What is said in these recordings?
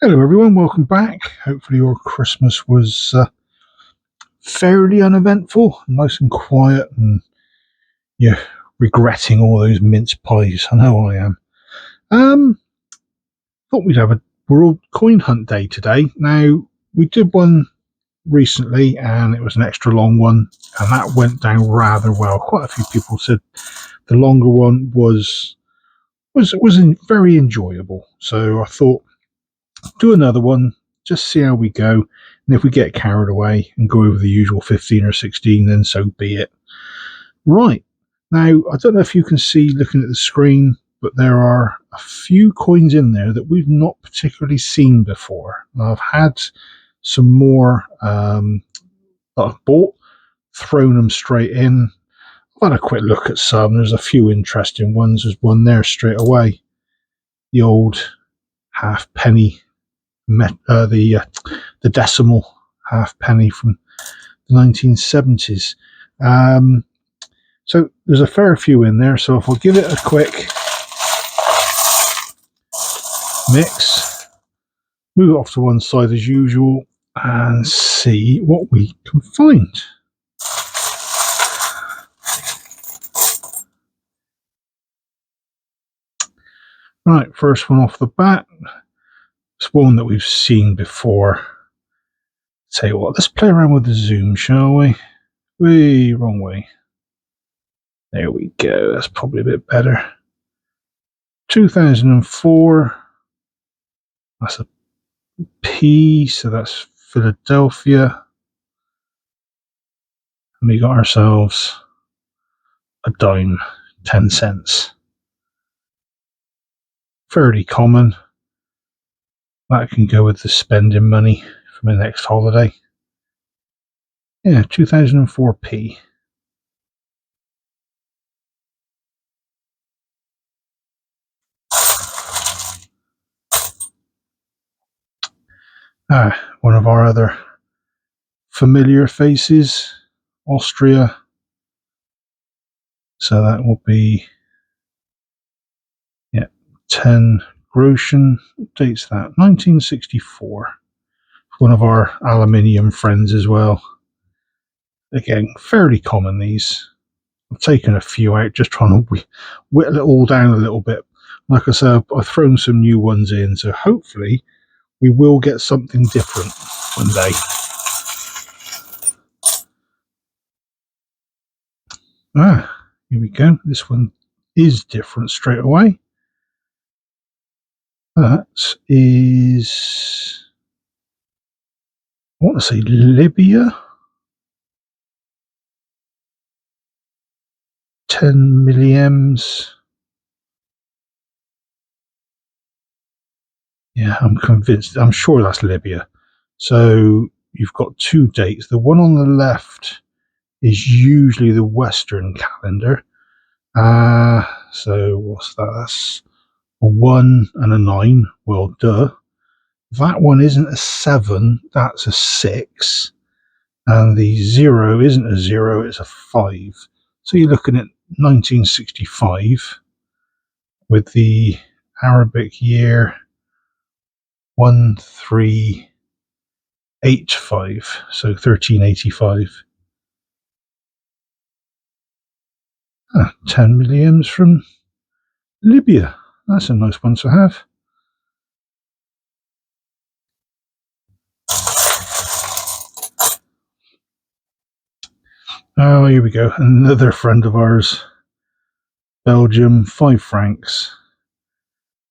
Hello, everyone. Welcome back. Hopefully, your Christmas was fairly uneventful, nice and quiet, and you're regretting all those mince pies. I know I am. Um, Thought we'd have a World Coin Hunt Day today. Now, we did one recently, and it was an extra long one, and that went down rather well. Quite a few people said the longer one was very enjoyable. So I thought do another one, just see how we go. And if we get carried away and go over the usual 15 or 16, then so be it. Right. Now, I don't know if you can see looking at the screen, but there are a few coins in there that we've not particularly seen before. I've had some more that I've bought, thrown them straight in. I've had a quick look at some. There's a few interesting ones. There's one there straight away. The old halfpenny the decimal halfpenny from the 1970s. So there's a fair few in there. So if I'll give it a quick mix, move it off to one side as usual, and see what we can find. Right, first one off the bat. It's one that we've seen before. Tell you what, let's play around with the zoom, shall we? Wee, wrong way. There we go. That's probably a bit better. 2004. That's a P, so that's Philadelphia. And we got ourselves a dime, 10 cents. Fairly common. That can go with the spending money for my next holiday. Yeah, 2004 P. One of our other familiar faces, Austria. So that will be, 10 Groschen. What date's that? 1964. One of our aluminium friends as well. Again, fairly common these. I've taken a few out, just trying to whittle it all down a little bit. Like I said, I've thrown some new ones in, so hopefully we will get something different one day. Here we go. This one is different straight away. That is, I want to say Libya. 10 milliems. Yeah, I'm convinced. I'm sure that's Libya. So you've got two dates. The one on the left is usually the Western calendar. So what's that? That's a 1 and a 9. Well, duh. That one isn't a 7. That's a 6. And the 0 isn't a 0. It's a 5. So you're looking at 1965 with the Arabic year 1385. So 1385. 10 milliams from Libya. That's a nice one to have. Oh, here we go. Another friend of ours. Belgium, 5 francs.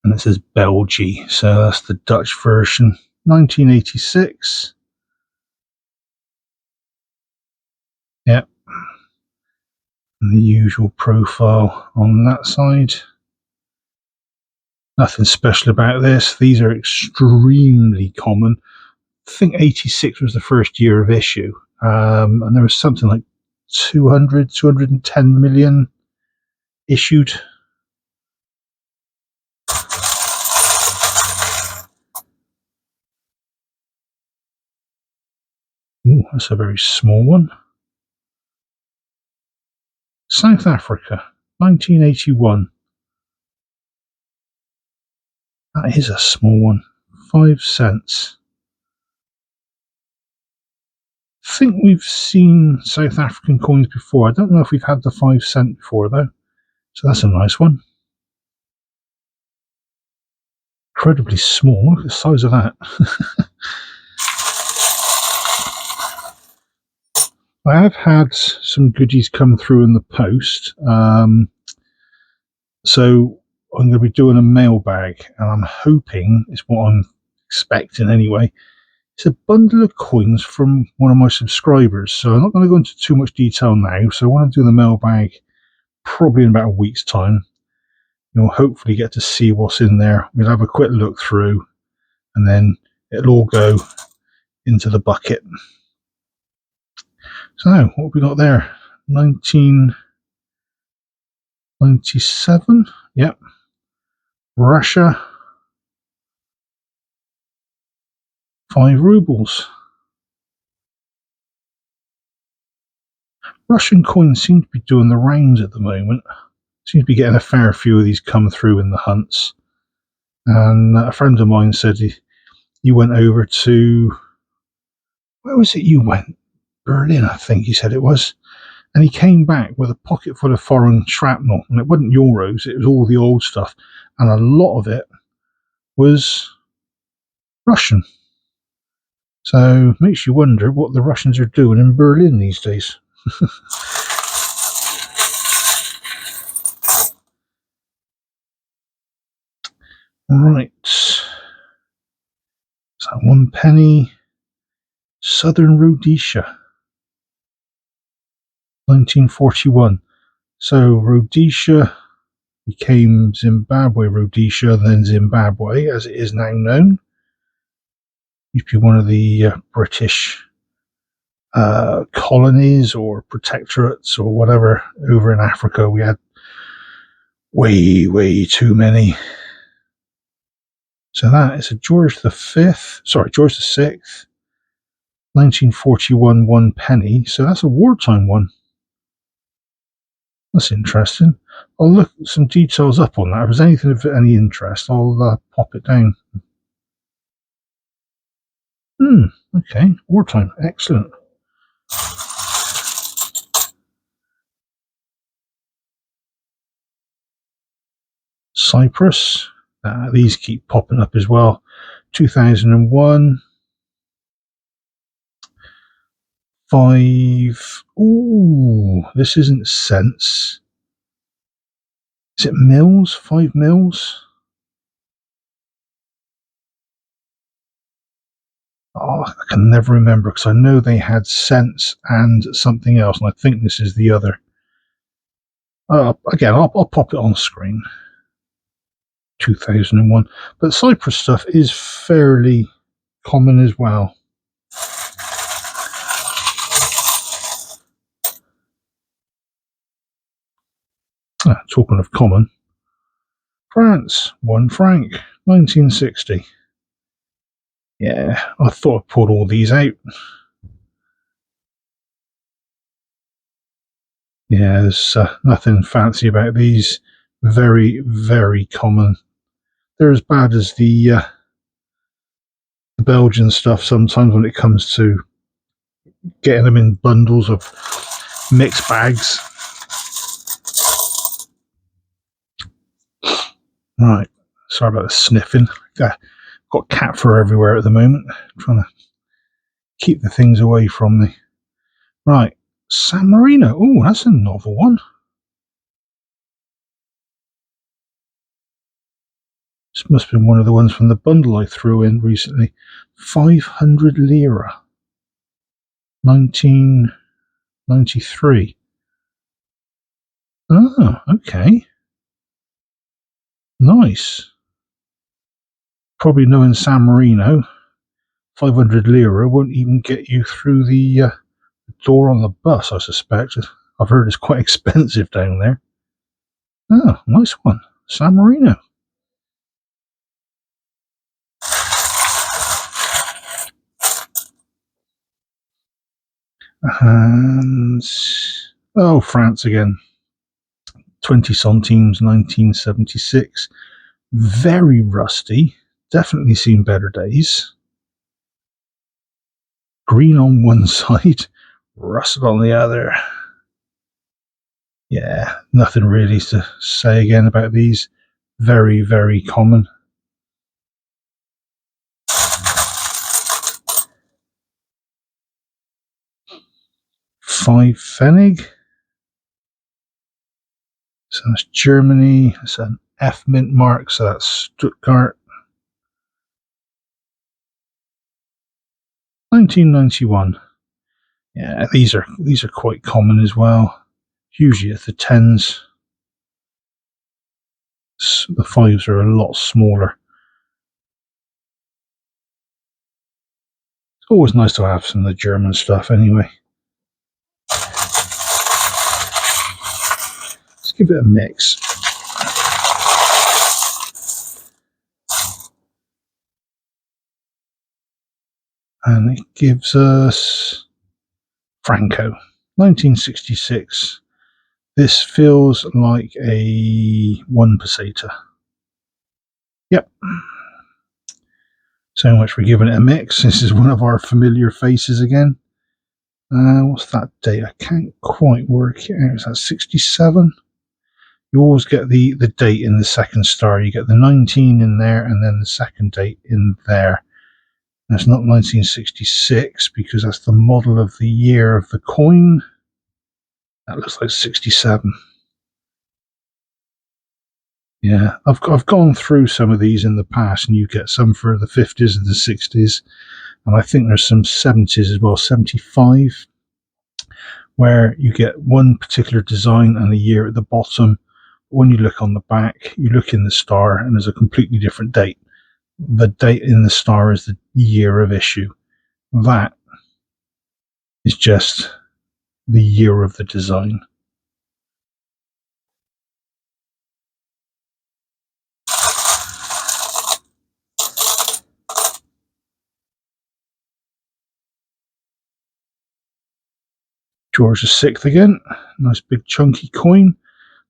And it says Belgie. So that's the Dutch version. 1986. Yep. And the usual profile on that side. Nothing special about this. These are extremely common. I think 86 was the first year of issue. And there was something like 210 million issued. Ooh, that's a very small one. South Africa, 1981. That is a small one. 5 cents. I think we've seen South African coins before. I don't know if we've had the 5 cent before, though. So that's a nice one. Incredibly small. Look at the size of that. I have had some goodies come through in the post. So I'm going to be doing a mailbag, and I'm hoping, it's what I'm expecting anyway, it's a bundle of coins from one of my subscribers. So I'm not going to go into too much detail now. So I want to do the mailbag probably in about a week's time. You'll hopefully get to see what's in there. We'll have a quick look through, and then it'll all go into the bucket. So what have we got there? 1997. Yep. Russia. 5 rubles. Russian coins seem to be doing the rounds at the moment. Seem to be getting a fair few of these come through in the hunts. And a friend of mine said he went over to, where was it you went? Berlin, I think he said it was. And he came back with a pocket full of foreign shrapnel. And it wasn't euros, it was all the old stuff. And a lot of it was Russian. So it makes you wonder what the Russians are doing in Berlin these days. Right. So 1 penny. Southern Rhodesia. 1941. So Rhodesia became Zimbabwe Rhodesia, then Zimbabwe, as it is now known. Used to be one of the British colonies or protectorates or whatever over in Africa. We had way too many. So that is a George VI, 1941 1 penny. So that's a wartime one. That's interesting. I'll look some details up on that. If there's anything of any interest, I'll pop it down. Okay, wartime. Excellent. Cyprus. These keep popping up as well. 2001. 5. Ooh, this isn't cents. Is it mils? 5 mils? Oh, I can never remember because I know they had cents and something else, and I think this is the other. Again, I'll pop it on screen. 2001. But Cyprus stuff is fairly common as well. Talking of common, France, 1 franc, 1960. Yeah, I thought I'd put all these out. Yeah, there's nothing fancy about these. Very common. They're as bad as the Belgian stuff sometimes when it comes to getting them in bundles of mixed bags. Right, sorry about the sniffing. Got cat fur everywhere at the moment. I'm trying to keep the things away from me. Right, San Marino. Oh, that's a novel one. This must have been one of the ones from the bundle I threw in recently. 500 lira. 1993. Oh, okay. Nice. Probably knowing San Marino, 500 lira won't even get you through the door on the bus, I suspect. I've heard it's quite expensive down there. Oh, nice one. San Marino. And France again. 20 centimes, 1976. Very rusty. definitely seen better days. Green on one side, rusted on the other. Yeah, nothing really to say again about these. Very, very common. Five Pfennig. So that's Germany. It's an F mint mark, so that's Stuttgart. 1991. Yeah, these are quite common as well. Usually at the tens. The fives are a lot smaller. It's always nice to have some of the German stuff anyway. Let's give it a mix. And it gives us Franco, 1966. This feels like a 1 peseta. Yep. So much for giving it a mix. This is one of our familiar faces again. What's that date? I can't quite work it out. Is that 67? You always get the date in the second star. You get the 19 in there and then the second date in there. That's not 1966 because that's the model of the year of the coin. That looks like 67. Yeah, I've gone through some of these in the past, and you get some for the 50s and the 60s, and I think there's some 70s as well, 75, where you get one particular design and a year at the bottom. When you look on the back, you look in the star, and there's a completely different date. The date in the star is the year of issue. That is just the year of the design. George VI again, nice big chunky coin.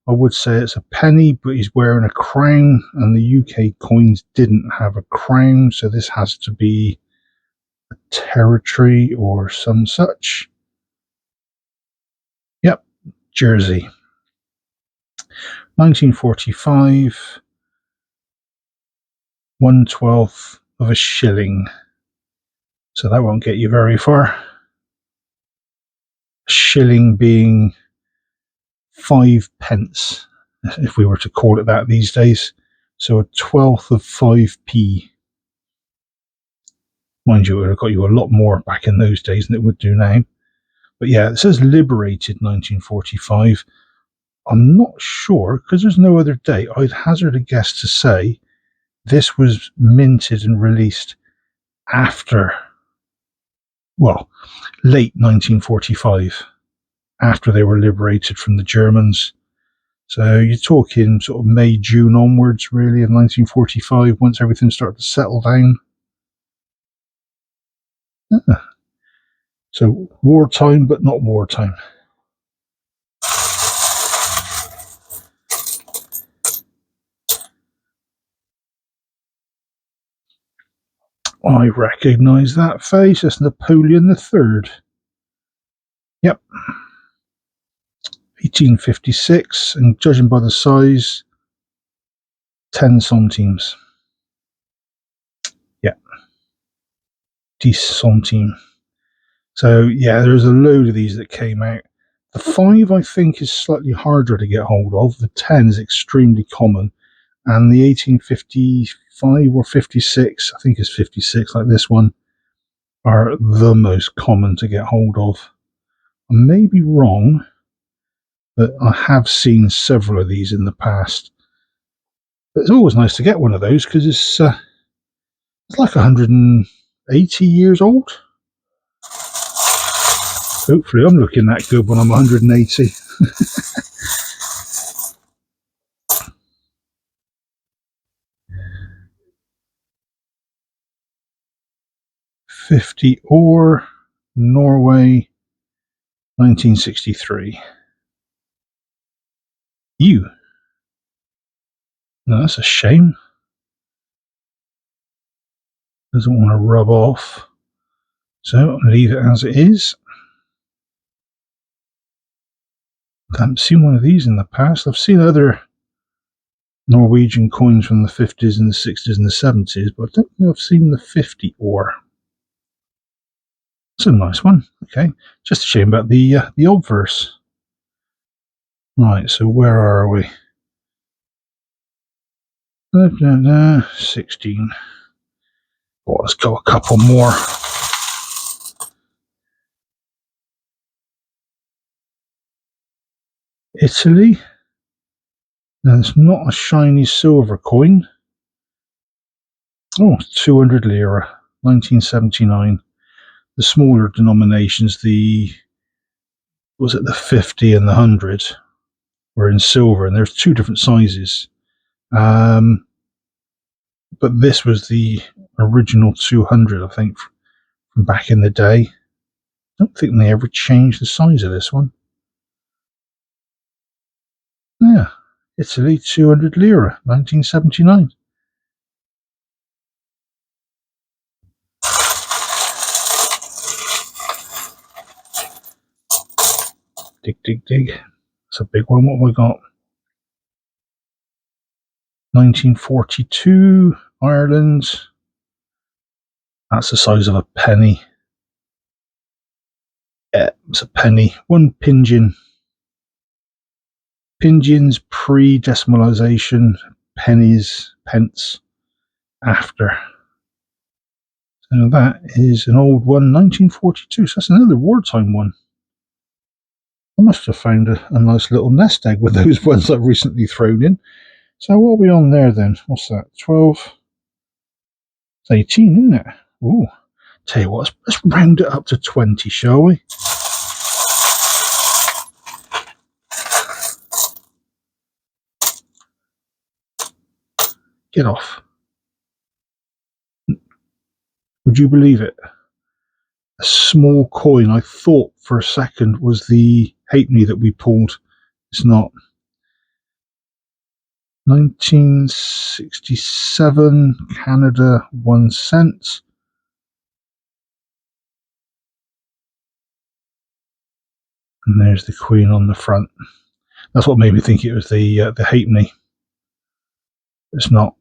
I would say it's a penny, but he's wearing a crown, and the UK coins didn't have a crown, so this has to be a territory or some such. Yep, Jersey. 1945, 1/12 of a shilling. So that won't get you very far. A shilling being 5 pence, if we were to call it that these days. So a 12th of 5p. Mind you, it would have got you a lot more back in those days than it would do now. But yeah, it says liberated 1945. I'm not sure, because there's no other date. I'd hazard a guess to say this was minted and released after, well, late 1945, after they were liberated from the Germans. So you're talking sort of May, June onwards, really, of 1945, once everything started to settle down. Ah. So wartime, but not wartime. I recognise that face. That's Napoleon III. Yep. 1856, and judging by the size, 10 centimes. Yeah. 10 centimes. So, yeah, there's a load of these that came out. The 5, I think, is slightly harder to get hold of. The 10 is extremely common. And the 1855 or 56, I think it's 56, like this one, are the most common to get hold of. I may be wrong, but I have seen several of these in the past. But it's always nice to get one of those because it's like 180 years old. Hopefully I'm looking that good when I'm 180. 50 or Norway, 1963. You. No, that's a shame. Doesn't want to rub off. So leave it as it is. I haven't seen one of these in the past. I've seen other Norwegian coins from the 50s and the 60s and the 70s, but I don't think I've seen the 50 ore. It's a nice one. Okay, just a shame about the obverse. Right, so where are we? 16. Oh, let's go a couple more. Italy. Now, it's not a shiny silver coin. Oh, 200 lira, 1979. The smaller denominations, was it the 50 and the 100, were in silver, and there's two different sizes. But this was the original 200, I think, from back in the day. I don't think they ever changed the size of this one. Yeah, Italy, 200 lira, 1979. Dig, dig, dig. It's a big one. What have we got? 1942, Ireland. That's the size of a penny. Yeah, it's a penny. One pidgin. Pidgins pre-decimalisation, pennies, pence after. So that is an old one, 1942. So that's another wartime one. I must have found a nice little nest egg with those ones I've recently thrown in. So what are we on there then? What's that? 12? It's 18, isn't it? Ooh. Tell you what, let's round it up to 20, shall we? Get off. Would you believe it? A small coin, I thought for a second was the halfpenny that we pulled. It's not. 1967, Canada, 1 cent. And there's the Queen on the front. That's what made me think it was the halfpenny. It's not.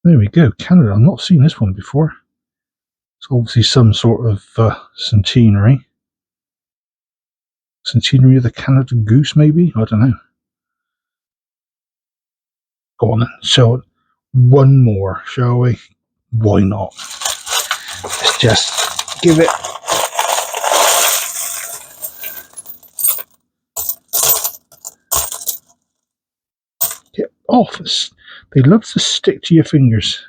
There we go, Canada. I've not seen this one before. It's obviously some sort of centenary. Centenary of the Canada Goose, maybe? I don't know. Go on then. So, one more, shall we? Why not? Let's just give it. Get off. They love to stick to your fingers.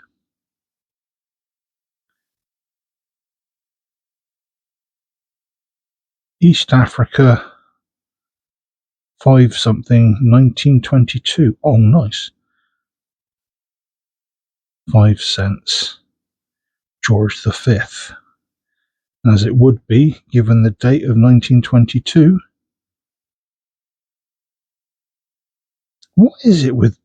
East Africa, 5 something, 1922. Oh, nice. 5 cents. George V. As it would be, given the date of 1922. What is it with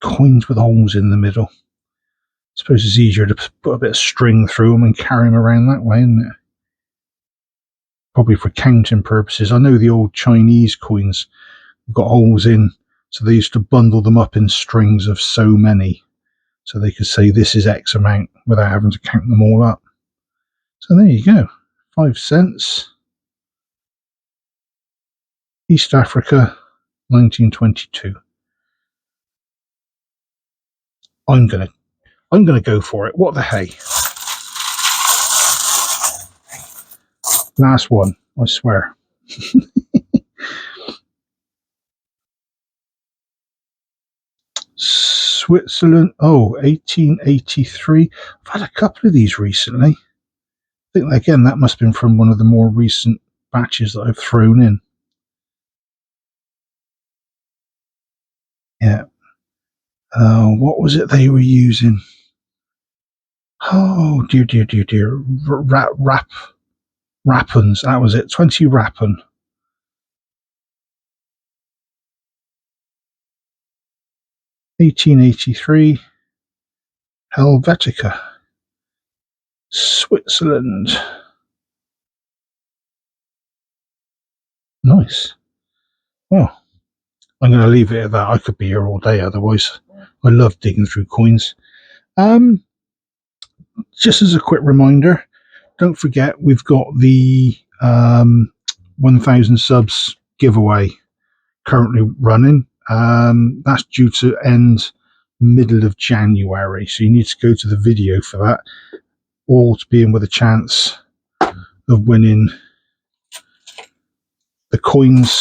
coins with holes in the middle? I suppose it's easier to put a bit of string through them and carry them around that way, isn't it? Probably for counting purposes. I know the old Chinese coins got holes in, so they used to bundle them up in strings of so many, so they could say this is X amount without having to count them all up. So there you go, 5 cents. East Africa, 1922. I'm gonna go for it. What the hey? Last one, I swear. Switzerland, 1883. I've had a couple of these recently. I think, again, that must have been from one of the more recent batches that I've thrown in. Yeah. What was it they were using? Oh, dear. Rappens, that was it. 20 Rappen. 1883. Helvetica. Switzerland. Nice. Well, I'm going to leave it at that. I could be here all day otherwise. I love digging through coins. Just as a quick reminder, don't forget we've got the 1,000 subs giveaway currently running. That's due to end middle of January, so you need to go to the video for that, all to be in with a chance of winning the coins,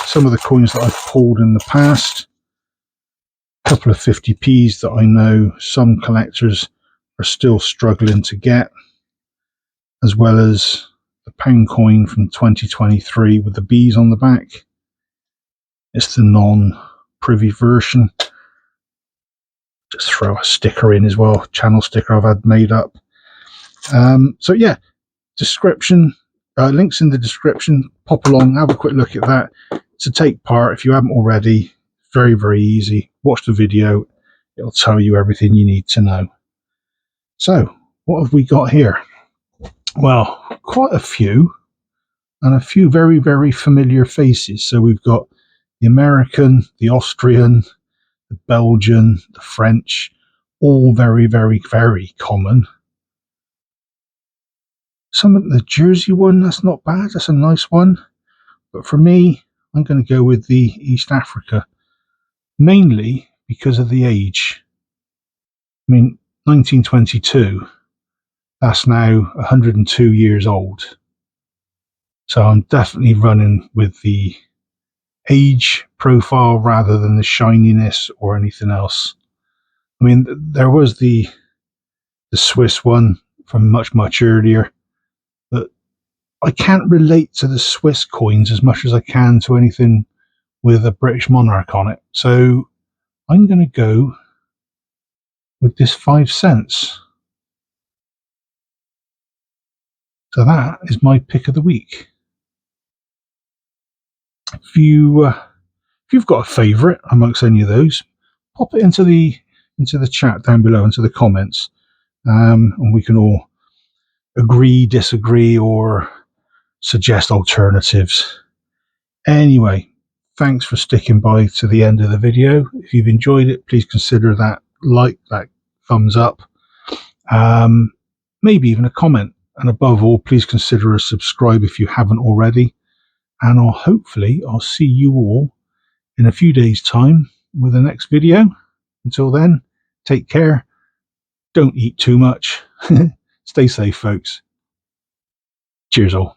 some of the coins that I've pulled in the past, a couple of 50p's that I know some collectors are still struggling to get, as well as the pound coin from 2023 with the bees on the back. It's the non-privy version. Just throw a sticker in as well, channel sticker I've had made up. So yeah, description, links in the description. Pop along, have a quick look at that. To take part, if you haven't already, very, very easy. Watch the video. It'll tell you everything you need to know. So, what have we got here? Well, quite a few, and a few very, very familiar faces. So we've got the American, the Austrian, the Belgian, the French, all very, very, very common. Some of the Jersey one, that's not bad. That's a nice one. But for me, I'm going to go with the East Africa, mainly because of the age. I mean, 1922, that's now 102 years old. So I'm definitely running with the age profile rather than the shininess or anything else. I mean, there was the Swiss one from much, much earlier, but I can't relate to the Swiss coins as much as I can to anything with a British monarch on it. So I'm going to go with this 5 cents. So that is my pick of the week. If you've got a favourite amongst any of those, pop it into the chat down below, into the comments, and we can all agree, disagree, or suggest alternatives. Anyway, thanks for sticking by to the end of the video. If you've enjoyed it, please consider that like, that thumbs up, maybe even a comment, and above all, please consider a subscribe if you haven't already. And I'll see you all in a few days' time with the next video. Until then, take care. Don't eat too much. Stay safe, folks. Cheers all.